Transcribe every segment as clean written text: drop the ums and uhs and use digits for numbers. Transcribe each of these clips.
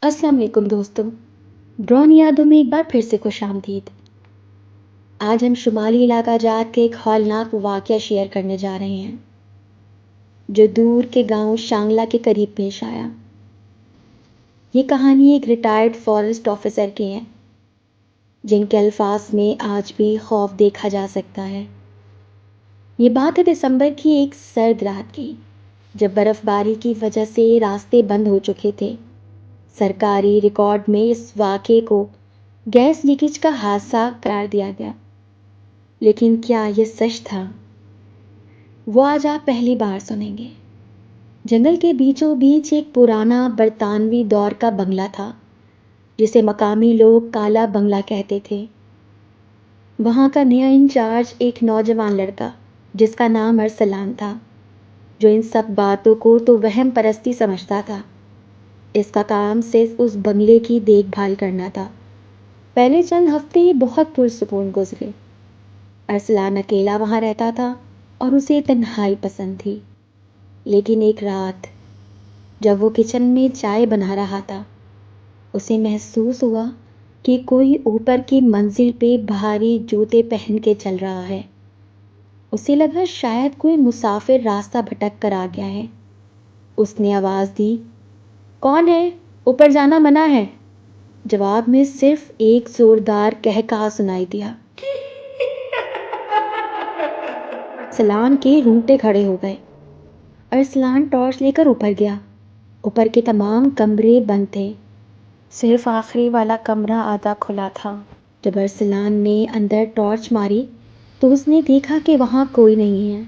अस्सलाम वालेकुम दोस्तों। ड्रोन यादों में एक बार फिर से खुश आमदीद। आज हम शुमाली इलाका जात के एक हौलनाक वाक़या शेयर करने जा रहे हैं जो दूर के गांव शांगला के करीब पेश आया। ये कहानी एक रिटायर्ड फॉरेस्ट ऑफिसर की है जिनके अल्फाज में आज भी खौफ देखा जा सकता है। ये बात है दिसंबर की एक सर्द रात की, जब बर्फबारी की वजह से रास्ते बंद हो चुके थे। सरकारी रिकॉर्ड में इस वाक़ये को गैस लीकेज का हादसा करार दिया गया, लेकिन क्या ये सच था? वो आज आप पहली बार सुनेंगे। जंगल के बीचों बीच एक पुराना बरतानवी दौर का बंगला था जिसे मकामी लोग काला बंगला कहते थे। वहाँ का नया इंचार्ज एक नौजवान लड़का जिसका नाम अरसलान था, जो इन सब बातों को तो वहम परस्ती समझता था। इसका काम सिर्फ उस बंगले की देखभाल करना था। पहले चंद हफ्ते बहुत पुरसुकून गुजरे। अरसलान अकेला वहाँ रहता था और उसे तन्हाई पसंद थी। लेकिन एक रात जब वो किचन में चाय बना रहा था, उसे महसूस हुआ कि कोई ऊपर की मंजिल पे भारी जूते पहन के चल रहा है। उसे लगा शायद कोई मुसाफिर रास्ता भटक कर आ गया है। उसने आवाज़ दी, कौन है? ऊपर जाना मना है। जवाब में सिर्फ एक जोरदार कहकहा सुनाई दिया। अरसलान के रूंगटे खड़े हो गए। अरसलान टॉर्च लेकर ऊपर गया। ऊपर के तमाम कमरे बंद थे, सिर्फ आखिरी वाला कमरा आधा खुला था। जब अरसलान ने अंदर टॉर्च मारी तो उसने देखा कि वहाँ कोई नहीं है,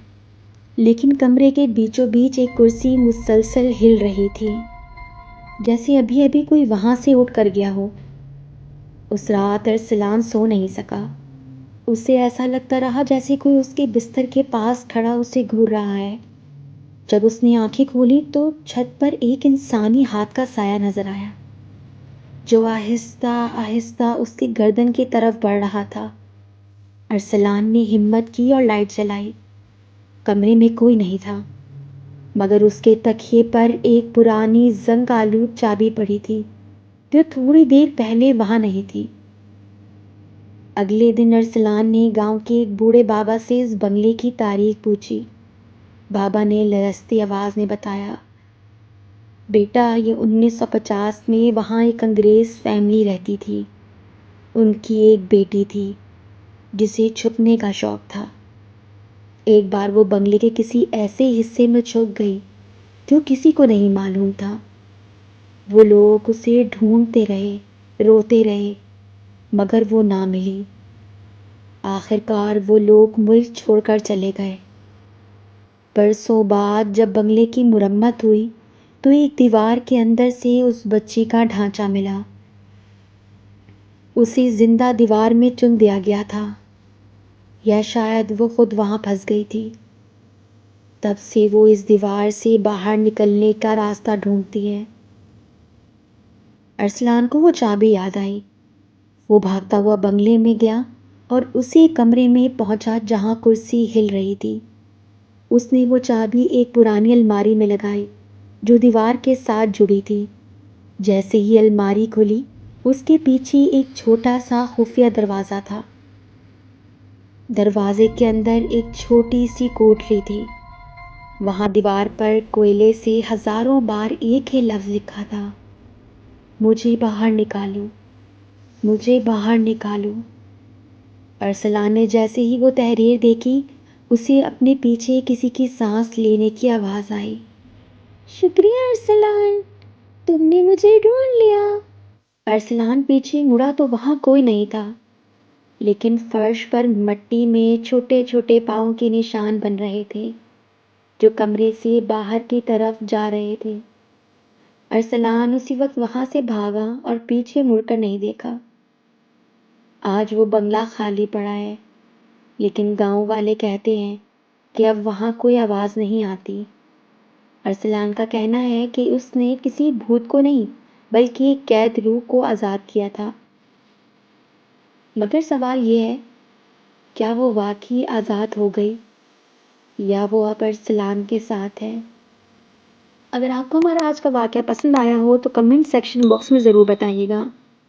लेकिन कमरे के बीचों बीच एक कुर्सी मुसलसल हिल रही थी, जैसे अभी अभी कोई वहाँ से उठ कर गया हो। उस रात अरसलान सो नहीं सका। उसे ऐसा लगता रहा जैसे कोई उसके बिस्तर के पास खड़ा उसे घूर रहा है। जब उसने आंखें खोली तो छत पर एक इंसानी हाथ का साया नजर आया, जो आहिस्ता आहिस्ता उसकी गर्दन की तरफ बढ़ रहा था। अरसलान ने हिम्मत की और लाइट जलाई। कमरे में कोई नहीं था, मगर उसके तकिए पर एक पुरानी जंग आलूद चाबी पड़ी थी, जो थोड़ी देर पहले वहां नहीं थी। अगले दिन अरसलान ने गांव के एक बूढ़े बाबा से इस बंगले की तारीख पूछी। बाबा ने लरजती आवाज़ में बताया, बेटा, ये 1950 में वहाँ एक अंग्रेज़ फैमिली रहती थी। उनकी एक बेटी थी जिसे छुपने का शौक था। एक बार वो बंगले के किसी ऐसे हिस्से में छुप गई जो किसी को नहीं मालूम था। वो लोग उसे ढूंढते रहे, रोते रहे, मगर वो ना मिली। आखिरकार वो लोग मुल्क छोड़कर चले गए। बरसों बाद जब बंगले की मुरम्मत हुई तो एक दीवार के अंदर से उस बच्ची का ढांचा मिला। उसे जिंदा दीवार में चुन दिया गया था, या शायद वो खुद वहां फंस गई थी। तब से वो इस दीवार से बाहर निकलने का रास्ता ढूंढती है। अरसलान को वो चाबी याद आई। वो भागता हुआ बंगले में गया और उसी कमरे में पहुंचा जहां कुर्सी हिल रही थी। उसने वो चाबी एक पुरानी अलमारी में लगाई जो दीवार के साथ जुड़ी थी। जैसे ही अलमारी खुली, उसके पीछे एक छोटा सा खुफिया दरवाज़ा था। दरवाजे के अंदर एक छोटी सी कोठरी थी। वहाँ दीवार पर कोयले से हजारों बार एक ही लफ्ज़ लिखा था, मुझे बाहर निकालो, मुझे बाहर निकालो। अरसलान ने जैसे ही वो तहरीर देखी, उसे अपने पीछे किसी की सांस लेने की आवाज़ आई। शुक्रिया अरसलान, तुमने मुझे ढूंढ लिया। अरसलान पीछे मुड़ा तो वहाँ कोई नहीं था, लेकिन फर्श पर मिट्टी में छोटे छोटे पाँव के निशान बन रहे थे जो कमरे से बाहर की तरफ जा रहे थे। अरसलान उसी वक्त वहां से भागा और पीछे मुड़कर नहीं देखा। आज वो बंगला खाली पड़ा है, लेकिन गांव वाले कहते हैं कि अब वहां कोई आवाज़ नहीं आती। अरसलान का कहना है कि उसने किसी भूत को नहीं, बल्कि एक कैद रूह को आज़ाद किया था। मगर सवाल ये है, क्या वो वाकई आज़ाद हो गई, या वो अब अरसलान के साथ है? اگر آپ کو ہمارا آج کا واقعہ پسند آیا ہو تو کمنٹ سیکشن باکس میں ضرور بتائیے گا۔